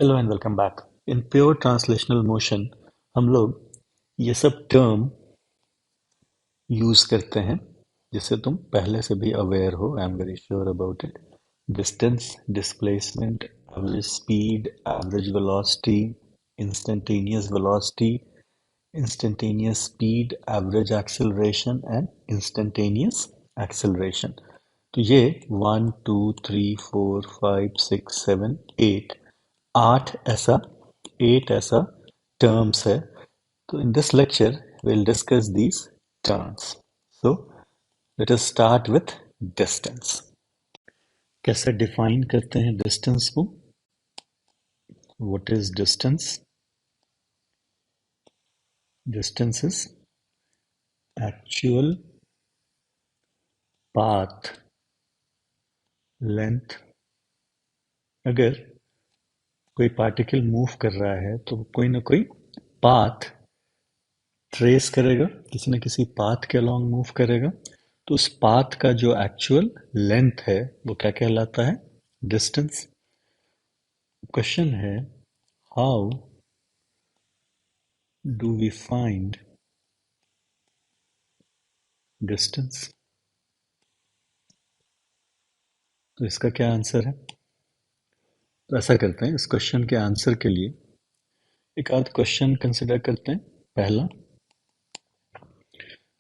Hello and welcome back. In pure translational motion हम लोग ये सब टर्म यूज करते हैं जिससे तुम पहले से भी अवेयर हो। I am very sure about it. Distance, displacement, average speed, average velocity, instantaneous velocity, instantaneous speed, average acceleration and instantaneous acceleration. तो ये 1 2 3 4 5 6 7 8 8 ऐसा terms है। तो in this lecture we'll discuss these terms. So let us start with distance. कैसे define करते हैं distance को? What is distance? Distance is actual path length. अगर कोई पार्टिकल मूव कर रहा है तो कोई ना कोई पाथ ट्रेस करेगा, किसी न किसी पाथ के अलॉन्ग मूव करेगा। तो उस पाथ का जो एक्चुअल लेंथ है वो क्या कहलाता है? डिस्टेंस। क्वेश्चन है, how do we find distance? तो इसका क्या आंसर है? तो ऐसा करते हैं, इस क्वेश्चन के आंसर के लिए एक आध क्वेश्चन कंसिडर करते हैं। पहला,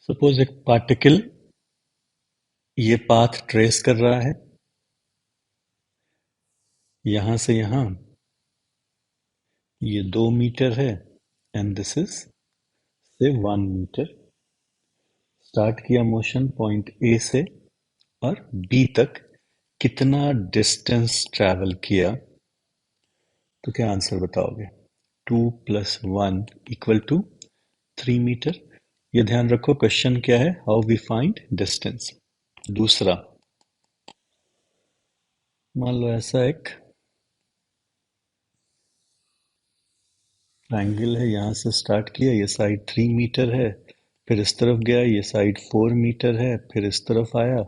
सपोज एक पार्टिकल ये पाथ ट्रेस कर रहा है यहां से यहां, ये 2 मीटर है एंड दिस इज से 1 मीटर। स्टार्ट किया मोशन पॉइंट ए से और बी तक, कितना डिस्टेंस ट्रैवल किया? तो क्या आंसर बताओगे? 2 + 1 = 3 मीटर। ये ध्यान रखो, क्वेश्चन क्या है? How we find distance. दूसरा, मान लो ऐसा एक ट्रायंगल है, यहां से स्टार्ट किया, ये साइड 3 मीटर है, फिर इस तरफ गया, ये साइड 4 मीटर है, फिर इस तरफ आया,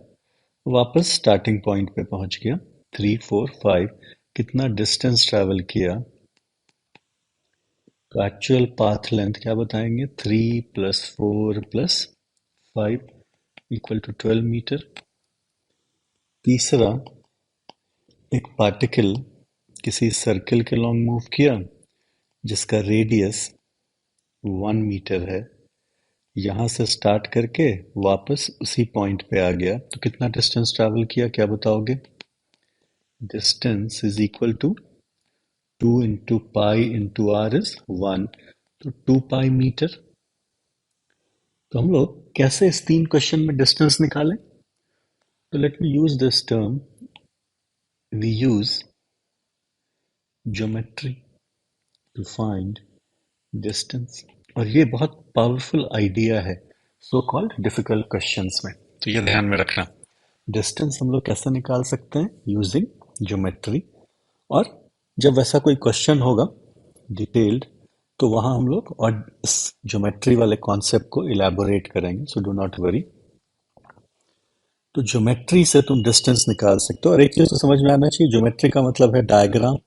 वापस स्टार्टिंग पॉइंट पे पहुंच गया। 3 4 5, कितना डिस्टेंस ट्रैवल किया? तो एक्चुअल पाथ लेंथ क्या बताएंगे? 3 + 4 + 5 = 12 मीटर। तीसरा, एक पार्टिकल किसी सर्कल के लॉन्ग मूव किया जिसका रेडियस 1 मीटर है, यहां से स्टार्ट करके वापस उसी पॉइंट पे आ गया, तो कितना डिस्टेंस ट्रैवल किया? क्या बताओगे? Distance is equal to 2 × π × r is 1, तो 2 π मीटर। तो हम लोग कैसे इस तीन क्वेश्चन में डिस्टेंस निकालें? तो let me use this term, we use geometry to find distance. और ये बहुत पावरफुल आइडिया है सो कॉल्ड डिफिकल्ट क्वेश्चंस में। तो ये ध्यान में रखना, डिस्टेंस हम लोग कैसे निकाल सकते हैं? Using geometry. और जब वैसा कोई क्वेश्चन होगा डिटेल्ड, तो वहां हम लोग और इस ज्योमेट्री वाले कॉन्सेप्ट को इलेबोरेट करेंगे, सो डू नॉट वरी। तो ज्योमेट्री से तुम डिस्टेंस निकाल सकते हो। और एक चीज तो समझ में आना चाहिए, ज्योमेट्री का मतलब है डायग्राम।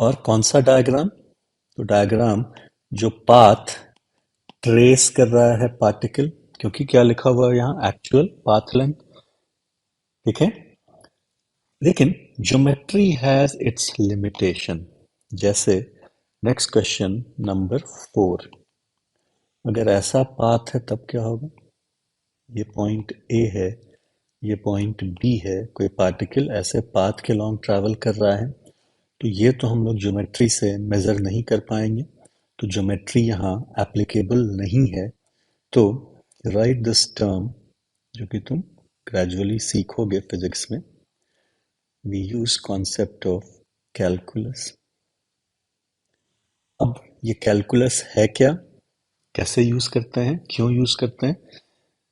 और कौन सा डायग्राम? तो डायग्राम जो पाथ ट्रेस कर रहा है पार्टिकल, क्योंकि क्या लिखा हुआ है यहाँ? Actual path length. ठीक है, लेकिन ज्योमेट्री हैज इट्स लिमिटेशन। जैसे नेक्स्ट क्वेश्चन नंबर 4, अगर ऐसा पाथ है तब क्या होगा? ये पॉइंट ए है, ये पॉइंट बी है, कोई पार्टिकल ऐसे पाथ के लॉन्ग ट्रैवल कर रहा है, तो ये तो हम लोग ज्योमेट्री से मेजर नहीं कर पाएंगे, तो ज्योमेट्री यहाँ एप्लीकेबल नहीं है। तो राइट दिस टर्म, जो कि तुम ग्रेजुअली सीखोगे फिजिक्स में, we use concept of calculus. अब ये कैलकुलस है क्या, कैसे यूज करते हैं, क्यों यूज करते हैं?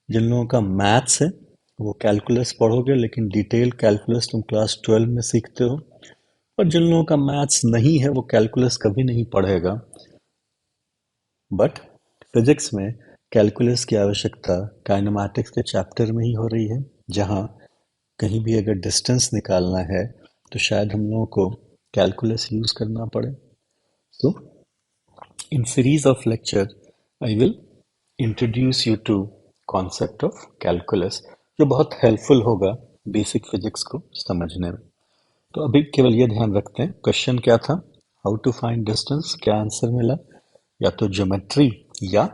जिन लोगों का मैथ्स है वो कैलकुलस पढ़ोगे, लेकिन डिटेल कैलकुलस तुम क्लास 12 में सीखते हो। और जिन लोगों का मैथ्स नहीं है वो कैलकुलस कभी नहीं पढ़ेगा। बट फिजिक्स में कैलकुलस की आवश्यकता काइनेमैटिक्स के चैप्टर में ही हो रही है, जहाँ कहीं भी अगर डिस्टेंस निकालना है तो शायद हम लोगों को कैलकुलस यूज करना पड़े. So in series of lecture I will introduce you to concept of calculus जो बहुत हेल्पफुल होगा बेसिक फिजिक्स को समझने में. तो अभी केवल ये ध्यान रखते हैं क्वेश्चन क्या था, हाउ टू फाइंड डिस्टेंस, क्या आंसर मिला, या तो ज्योमेट्री या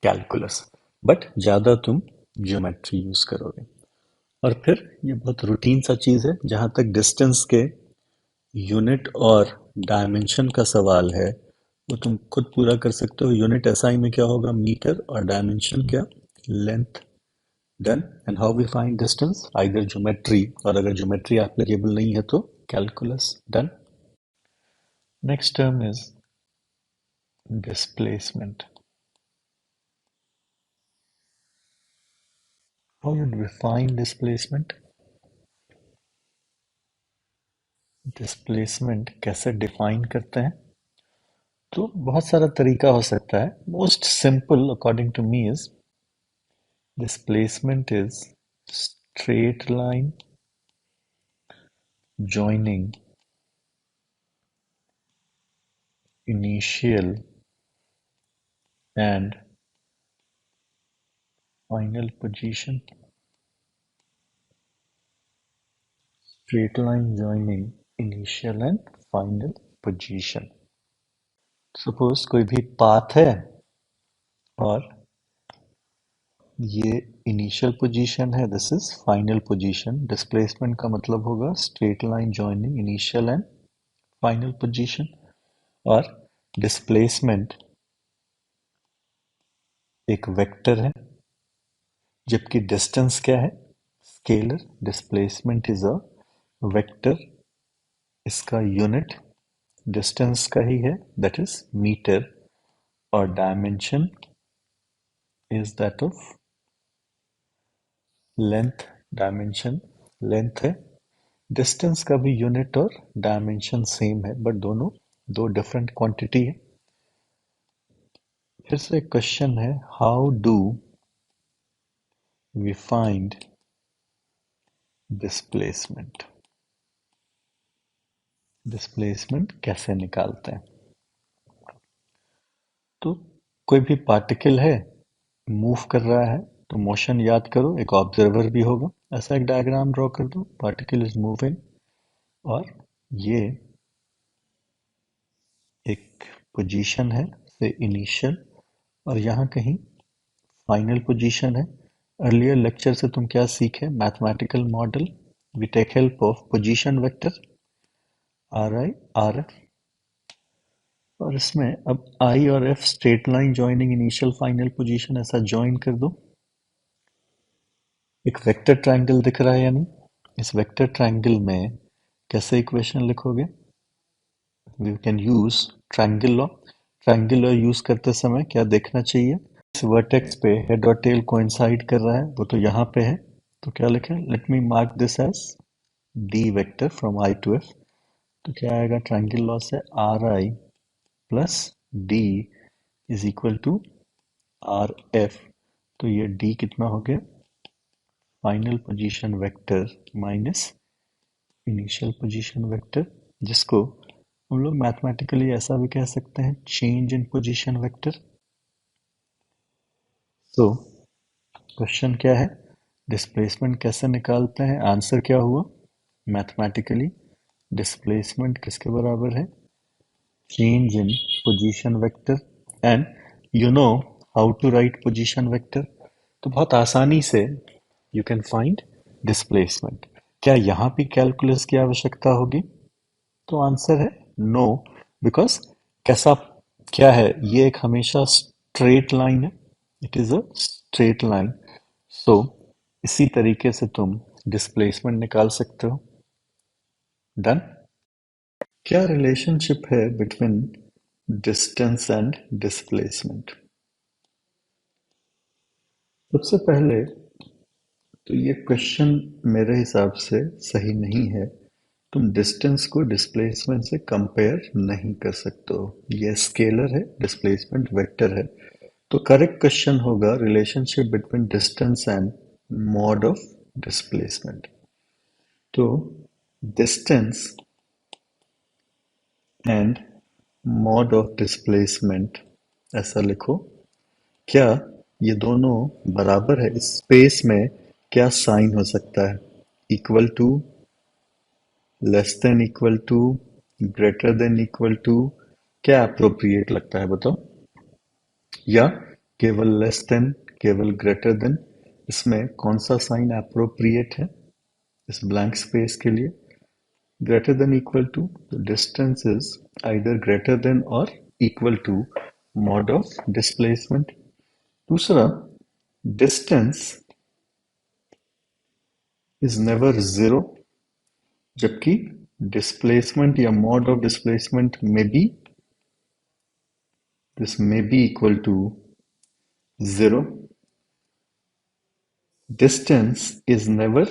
कैलकुलस, बट ज्यादा तुम ज्योमेट्री यूज करोगे. और फिर ये बहुत रूटीन सा चीज है, जहां तक डिस्टेंस के यूनिट और डायमेंशन का सवाल है वो तुम खुद पूरा कर सकते हो. यूनिट एसआई में क्या होगा, मीटर, और डायमेंशन क्या, length. Done. And how we find distance, either geometry, और अगर ज्योमेट्री एप्लीकेबल नहीं है तो calculus. Done. Next term is displacement. How you define displacement? Displacement कैसे डिफाइन करते हैं? तो बहुत सारा तरीका हो सकता है. Most simple according to me is displacement is straight line joining initial and final position. Straight line joining initial and final position. Suppose कोई भी path है और ये इनिशियल पोजीशन है, this is final position. Displacement का मतलब होगा straight line joining initial and final position. और डिस्प्लेसमेंट एक वेक्टर है, जबकि डिस्टेंस क्या है, scalar. Displacement is a vector, इसका यूनिट डिस्टेंस का ही है, दैट इज मीटर. और dimension is that of length. Dimension length है. डिस्टेंस का भी यूनिट और डायमेंशन सेम है, बट दोनों दो डिफरेंट क्वांटिटी है. फिर से क्वेश्चन है, how do we find displacement. Displacement कैसे निकालते हैं? तो कोई भी पार्टिकल है, मूव कर रहा है, तो मोशन याद करो, एक ऑब्जर्वर भी होगा. ऐसा एक डायग्राम ड्रॉ कर दो, पार्टिकल इज मूविंग, और ये एक पोजीशन है से इनिशियल, और यहाँ कहीं फाइनल पोजीशन है. अर्लियर लेक्चर से तुम क्या सीखे, mathematical model. We take help of position vector R I R F. और इसमें अब आई और F straight line joining initial final position, ऐसा जॉइन कर दो. एक वेक्टर ट्रायंगल दिख रहा है या नहीं? इस वेक्टर ट्रायंगल में कैसे इक्वेशन लिखोगे? We can use triangle law. Triangle law use करते समय क्या देखना चाहिए, इस वर्टेक्स पे हेड और टेल कोइंसाइड कर रहा है, वो तो यहाँ पे है, तो क्या लिखें, let me mark this as D vector from I to F. तो क्या आएगा, ट्रायंगल लॉ से R I plus D is equal to R F. तो ये डी कितना हो गया, final position vector minus initial position vector, जिसको हम लोग मैथमेटिकली ऐसा भी कह सकते हैं, चेंज इन पोजीशन वेक्टर. तो क्वेश्चन क्या है, डिस्प्लेसमेंट कैसे निकालते हैं? आंसर क्या हुआ, मैथमेटिकली डिस्प्लेसमेंट किसके बराबर है, change in position vector. And you know how to write position vector. तो बहुत आसानी से यू कैन फाइंड डिस्प्लेसमेंट. क्या यहाँ भी कैलकुलस की आवश्यकता होगी? तो आंसर है नो, बिकॉज कैसा क्या है, ये एक हमेशा स्ट्रेट लाइन है, it is a straight line. So इसी तरीके से तुम डिस्प्लेसमेंट निकाल सकते हो. डन. क्या रिलेशनशिप है बिटवीन डिस्टेंस एंड डिस्प्लेसमेंट? सबसे पहले तो ये क्वेश्चन मेरे हिसाब से सही नहीं है. तुम डिस्टेंस को डिस्प्लेसमेंट से कंपेयर नहीं कर सकते हो. ये स्केलर है, डिस्प्लेसमेंट वेक्टर है. तो करेक्ट क्वेश्चन होगा relationship between distance and mod of displacement. तो distance and mod of displacement, ऐसा लिखो। क्या ये दोनों बराबर है? इस स्पेस में क्या साइन हो सकता है? Equal to, less than equal to, greater than equal to, क्या अप्रोप्रिएट लगता है बताओ? या केवल लेस देन, केवल ग्रेटर देन, इसमें कौन सा साइन अप्रोप्रिएट है इस ब्लैंक स्पेस के लिए? ग्रेटर देन इक्वल टू, तो distance is either greater than और equal to mod of displacement. दूसरा, डिस्टेंस इज नेवर जीरो, जबकि डिस्प्लेसमेंट या मॉड ऑफ डिस्प्लेसमेंट में भी this may be equal to zero. Distance is never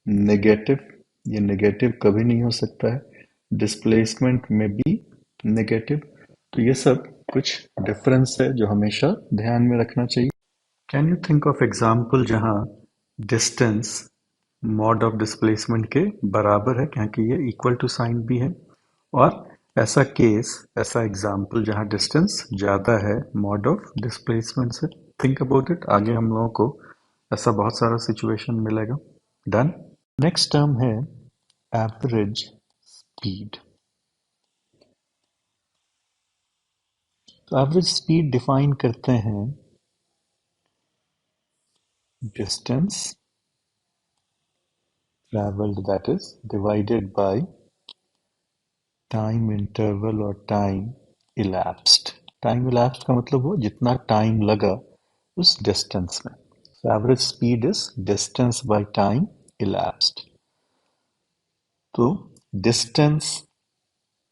negative, ये negative कभी नहीं हो सकता है। डिस्प्लेसमेंट में भी नेगेटिव। तो ये सब कुछ डिफरेंस है जो हमेशा ध्यान में रखना चाहिए। Can you think of example जहाँ डिस्टेंस मॉड ऑफ डिस्प्लेसमेंट के बराबर है, क्योंकि ये इक्वल टू साइन भी है, और ऐसा केस, ऐसा एग्जाम्पल जहाँ डिस्टेंस ज़्यादा है मॉड ऑफ डिस्प्लेसमेंट से? थिंक अबाउट इट, आगे हम लोगों को ऐसा बहुत सारा सिचुएशन मिलेगा। डन। नेक्स्ट टर्म है एवरेज स्पीड। तो एवरेज स्पीड डिफाइन करते हैं distance travelled that is divided by time interval और टाइम इलैप्स्ड। टाइम इलैप्स्ड का मतलब वो जितना टाइम लगा उस डिस्टेंस में। So average speed is distance by time elapsed. तो डिस्टेंस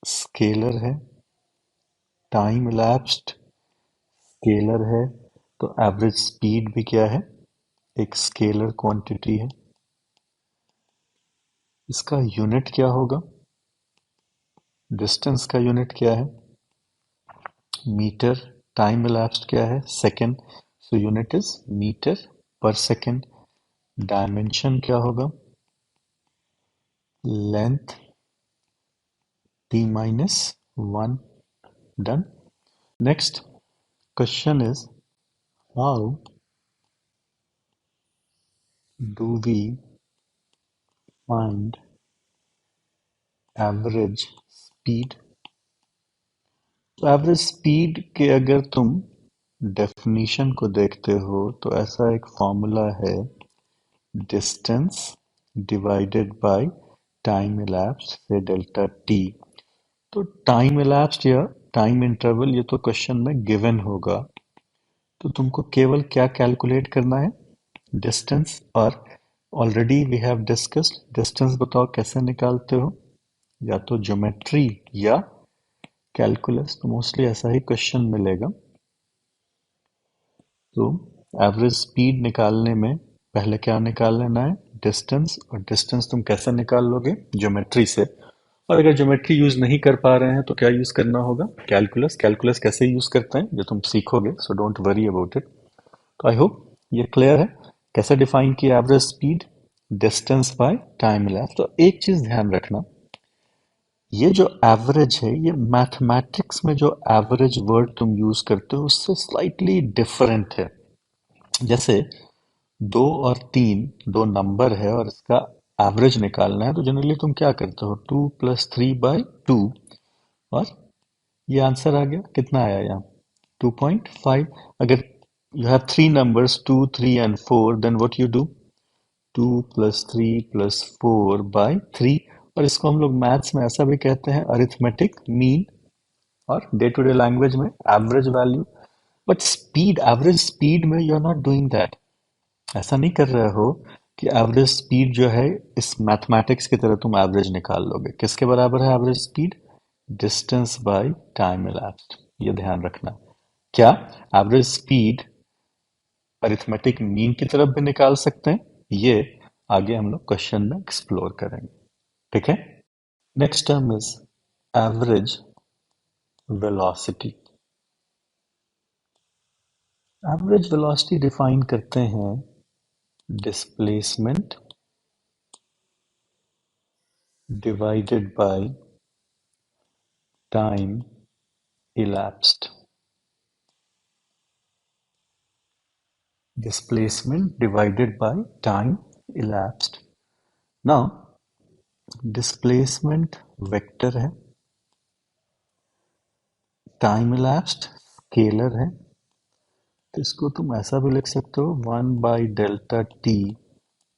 स्केलर है, टाइम elapsed स्केलर है, तो एवरेज स्पीड भी क्या है? एक स्केलर क्वांटिटी है। इसका यूनिट क्या होगा? डिस्टेंस का यूनिट क्या है? मीटर। टाइम elapsed क्या है? Second. So unit is metre per second. Dimension क्या होगा? Length t minus 1. Done. Next question is, how do we find average speed? तो एवरेज स्पीड के अगर तुम डेफिनेशन को देखते हो तो ऐसा एक फॉर्मूला है, distance divided by time elapsed से डेल्टा टी। तो टाइम elapsed या टाइम इंटरवल ये तो क्वेश्चन में गिवन होगा, तो तुमको केवल क्या कैलकुलेट करना है? डिस्टेंस। और already we have discussed distance, बताओ कैसे निकालते हो? या तो ज्योमेट्री या कैलकुलस, तो मोस्टली ऐसा ही क्वेश्चन मिलेगा। तो एवरेज स्पीड निकालने में पहले क्या निकाल लेना है? डिस्टेंस। और डिस्टेंस तुम कैसे निकाल लोगे? ज्योमेट्री से। और अगर ज्योमेट्री यूज नहीं कर पा रहे हैं तो क्या यूज करना होगा? कैलकुलस। कैलकुलस कैसे यूज करते हैं जो तुम सीखोगे, so don't worry about it. तो आई होप ये क्लियर है कैसे डिफाइन किया average speed, distance by time elapsed। तो एक चीज ध्यान रखना, ये जो एवरेज है ये मैथमेटिक्स में जो एवरेज वर्ड तुम यूज करते हो उससे स्लाइटली डिफरेंट है। जैसे 2 और 3 दो नंबर है और इसका एवरेज निकालना है, तो जनरली तुम क्या करते हो? 2 + 3/2। और ये आंसर आ गया, कितना आया यहाँ? 2.5। अगर you have three numbers 2, 3 and 4, then what you do? 2 + 3 + 4/3। और इसको हम लोग मैथ्स में ऐसा भी कहते हैं, अरिथमेटिक मीन, और डे टू डे लैंग्वेज में average value. But speed, average speed में you are not doing that. ऐसा नहीं कर रहे हो कि एवरेज स्पीड जो है इस मैथमेटिक्स की तरह तुम एवरेज निकाल लोगे। किसके बराबर है average speed? Distance by time elapsed। ये ध्यान रखना। क्या एवरेज स्पीड अरिथमेटिक मीन की तरफ भी निकाल सकते हैं? ये आगे हम लोग क्वेश्चन में एक्सप्लोर करेंगे। ठीक है। Next term is average velocity. Average velocity define करते हैं displacement divided by time elapsed. Displacement divided by time elapsed. Now, displacement vector है, टाइम elapsed स्केलर है, तो इसको तुम ऐसा भी लिख सकते हो 1/Δt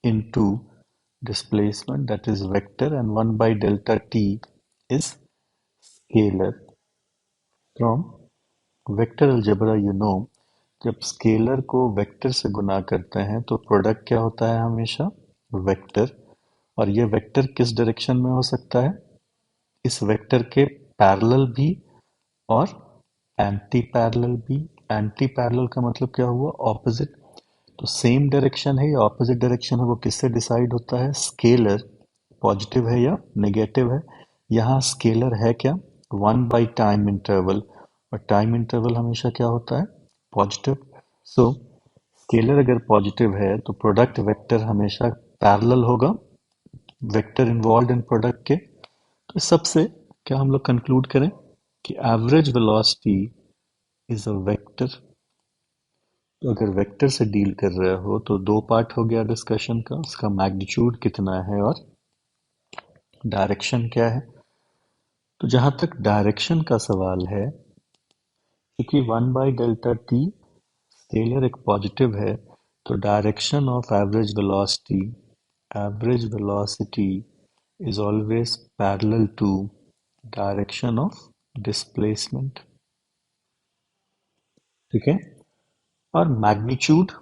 into displacement, that is vector, and 1/Δt is scalar. From vector algebra you know, जब स्केलर को वेक्टर से गुना करते हैं तो प्रोडक्ट क्या होता है, हमेशा वेक्टर। और ये वेक्टर किस डायरेक्शन में हो सकता है, इस वेक्टर के पैरेलल भी और एंटी पैरेलल भी। एंटी पैरेलल का मतलब क्या हुआ, ऑपोजिट। तो सेम डायरेक्शन है या ऑपोजिट डायरेक्शन है, वो किससे डिसाइड होता है, स्केलर पॉजिटिव है या नेगेटिव है। यहाँ स्केलर है क्या, 1/टाइम इंटरवल, और टाइम इंटरवल हमेशा क्या होता है, पॉजिटिव। सो स्केलर अगर पॉजिटिव है तो प्रोडक्ट वेक्टर हमेशा पैरेलल होगा वेक्टर इन्वॉल्व इन प्रोडक्ट के। तो इस सबसे क्या हम लोग कंक्लूड करें कि average velocity is a vector. तो अगर वेक्टर से डील कर रहे हो तो दो पार्ट हो गया डिस्कशन का, उसका मैग्नीट्यूड कितना है और डायरेक्शन क्या है। तो जहां तक डायरेक्शन का सवाल है, क्योंकि 1/Δt स्केलर एक पॉजिटिव है, तो direction of average velocity is always parallel to direction of displacement। ठीक है, और मैग्नीट्यूड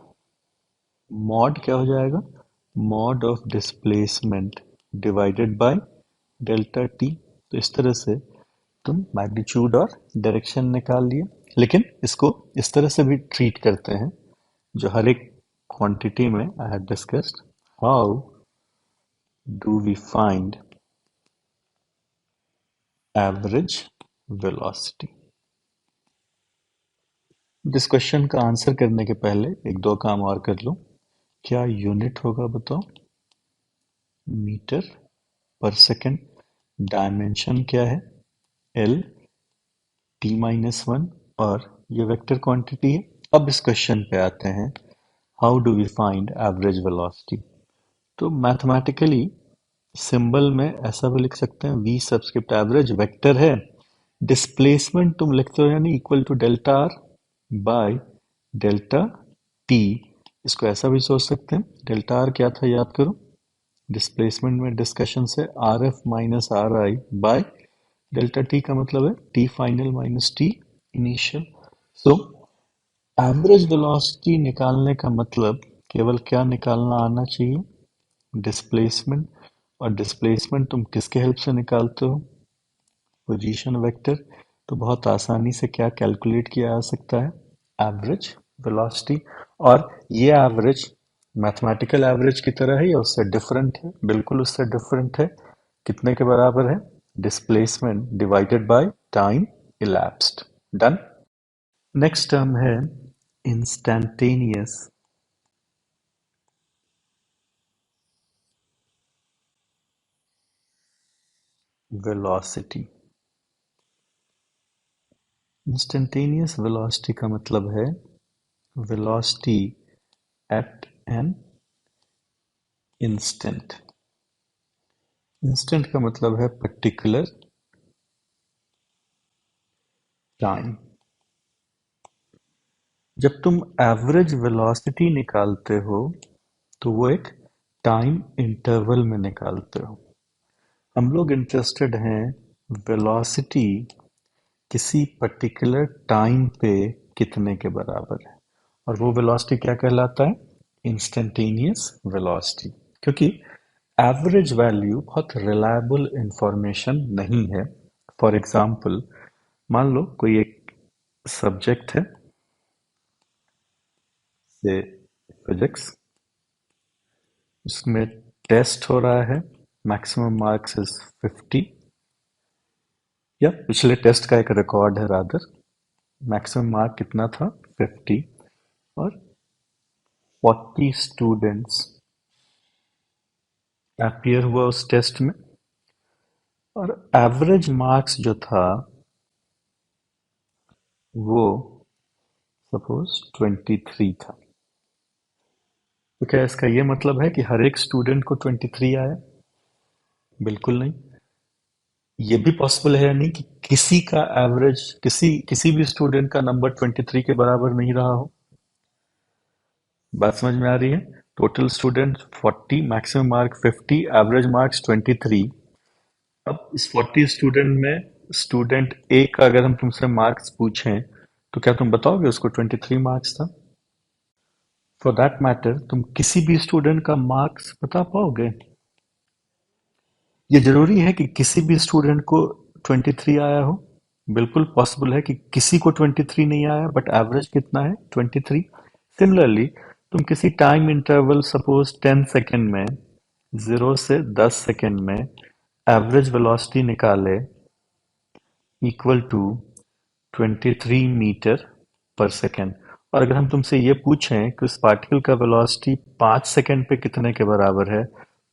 मॉड क्या हो जाएगा, mod of displacement divided by delta T. तो इस तरह से तुम मैग्नीट्यूड और डायरेक्शन निकाल लिए। लेकिन इसको इस तरह से भी ट्रीट करते हैं, जो हर एक क्वांटिटी में I have discussed, how do we find average velocity. इस क्वेश्चन का आंसर करने के पहले एक दो काम और कर लो। क्या यूनिट होगा बताओ, मीटर पर सेकेंड। डायमेंशन क्या है, एल t-1, और ये वेक्टर क्वांटिटी है। अब इस क्वेश्चन पे आते हैं, how do we find average velocity. तो मैथमेटिकली सिंबल में ऐसा भी लिख सकते हैं, v सबस्क्रिप्ट एवरेज वेक्टर है, डिस्प्लेसमेंट तुम लिखते हो यानी equal to delta R by delta T. इसको ऐसा भी सोच सकते हैं, डेल्टा आर क्या था याद करो, डिस्प्लेसमेंट में डिस्कशन से R F minus are I bye delta T का मतलब है T final minus T initial. So average velocity निकालने का मतलब केवल क्या निकालना आना चाहिए, डिस्प्लेसमेंट। और डिस्प्लेसमेंट तुम किसके हेल्प से निकालते हो, पोजीशन वेक्टर। तो बहुत आसानी से क्या कैलकुलेट किया जा सकता है, एवरेज वेलोसिटी। और ये एवरेज मैथमेटिकल एवरेज की तरह है या उससे डिफरेंट है, बिल्कुल उससे डिफरेंट है। कितने के बराबर है, displacement divided by time elapsed. Done. Next term है इंस्टैन्टेनियस वेलोसिटी। इंस्टैन्टेनियस वेलोसिटी का मतलब है velocity at an instant. Instant का मतलब है पर्टिकुलर टाइम। जब तुम एवरेज वेलोसिटी निकालते हो तो वो एक टाइम इंटरवल में निकालते हो। हम लोग इंटरेस्टेड हैं वेलोसिटी किसी पर्टिकुलर टाइम पे कितने के बराबर है, और वो वेलोसिटी क्या कहलाता है, इंस्टेंटेनियस वेलोसिटी। क्योंकि एवरेज वैल्यू बहुत रिलायबल इंफॉर्मेशन नहीं है। फॉर एग्जाम्पल, मान लो कोई एक सब्जेक्ट है, से फिजिक्स, उसमें टेस्ट हो रहा है, मैक्सिमम मार्क्स इज 50, या पिछले टेस्ट का एक रिकॉर्ड है रादर, मैक्सिमम मार्क कितना था 50, और 40 स्टूडेंट्स अपीयर हुआ उस टेस्ट में, और एवरेज मार्क्स जो था वो सपोज 23 था, तो क्या इसका ये मतलब है कि हर एक स्टूडेंट को 23 आया? बिल्कुल नहीं। ये भी पॉसिबल है या नहीं कि किसी का एवरेज, किसी भी स्टूडेंट का नंबर 23 के बराबर नहीं रहा हो? बात समझ में आ रही है? Total student 40, maximum mark 50, average marks 23। अब इस 40 स्टूडेंट में स्टूडेंट ए का अगर हम तुमसे मार्क्स पूछें तो क्या तुम बताओगे उसको 23 मार्क्स था? फॉर दैट मैटर तुम किसी भी स्टूडेंट का मार्क्स बता पाओगे? ये जरूरी है कि किसी भी स्टूडेंट को 23 आया हो? बिल्कुल पॉसिबल है कि किसी को 23 नहीं आया, बट एवरेज कितना है? 23। सिमिलरली तुम किसी टाइम इंटरवल सपोज 10 सेकेंड में, 0 से 10 सेकेंड में एवरेज वेलोसिटी निकाले equal to 23 metre per second, और अगर हम तुमसे ये पूछें कि उस पार्टिकल का वेलोसिटी 5 सेकेंड पे कितने के बराबर है,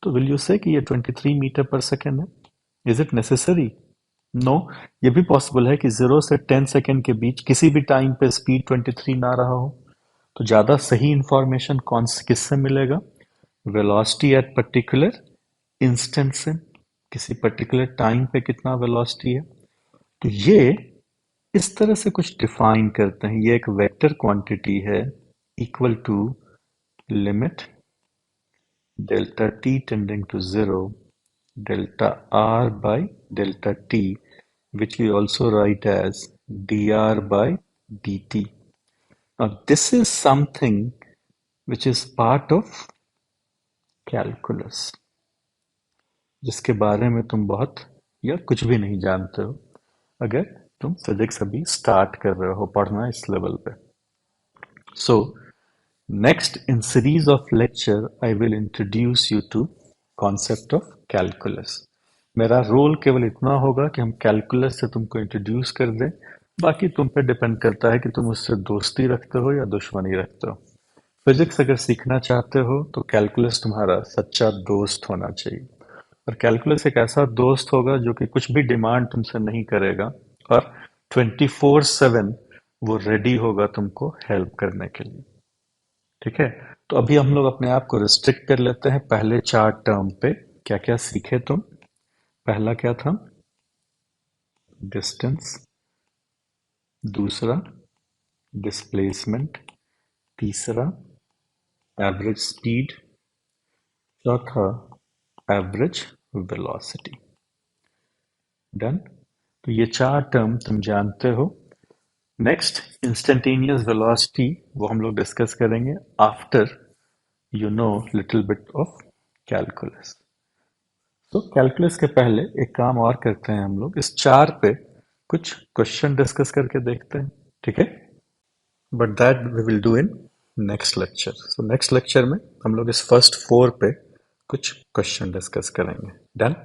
तो विल यू से कि ये 23 मीटर पर सेकेंड है? Is it necessary? नो। ये भी पॉसिबल है कि 0 से 10 सेकेंड के बीच किसी भी टाइम पे स्पीड 23 ना रहा हो। तो ज्यादा सही इंफॉर्मेशन कौन से किससे मिलेगा? वेलोसिटी एट पर्टिकुलर इंस्टेंट से, किसी पर्टिकुलर टाइम पे कितना वेलोसिटी है। तो ये इस तरह से कुछ डिफाइन करते हैं। ये एक वेक्टर क्वांटिटी है equal to limit delta T tending to zero delta r by delta t, which we also write as dr by dt. Now, this is something which is part of calculus, जिसके बारे में तुम बहुत या कुछ भी नहीं जानते हो अगर तुम फिजिक्स अभी स्टार्ट कर रहे हो पढ़ना इस लेवल पे। So, next in series of lecture, I will introduce you to concept of calculus. मेरा रोल केवल इतना होगा कि हम कैलकुलस से तुमको इंट्रोड्यूस कर दें, बाकी तुम पे डिपेंड करता है कि तुम उससे दोस्ती रखते हो या दुश्मनी रखते हो। फिजिक्स अगर सीखना चाहते हो तो कैलकुलस तुम्हारा सच्चा दोस्त होना चाहिए, और कैलकुलस एक ऐसा दोस्त होगा जो कि कुछ भी डिमांड तुमसे नहीं करेगा, और 24/7 वो रेडी होगा तुमको हेल्प करने के लिए। ठीक है? तो अभी हम लोग अपने आप को रिस्ट्रिक्ट कर लेते हैं पहले 4 टर्म पे। क्या क्या सीखे तुम? पहला क्या था? डिस्टेंस। दूसरा डिस्प्लेसमेंट। तीसरा एवरेज स्पीड। चौथा एवरेज वेलोसिटी। डन। तो ये 4 टर्म तुम जानते हो। नेक्स्ट इंस्टेंटेनियस वेलोसिटी वो हम लोग डिस्कस करेंगे after you know little bit of calculus. तो कैलकुलस के पहले एक काम और करते हैं, हम लोग इस 4 पे कुछ क्वेश्चन डिस्कस करके देखते हैं। ठीक है? But that we will do in next lecture. So next lecture में हम लोग इस फर्स्ट 4 पे कुछ क्वेश्चन डिस्कस करेंगे। डन?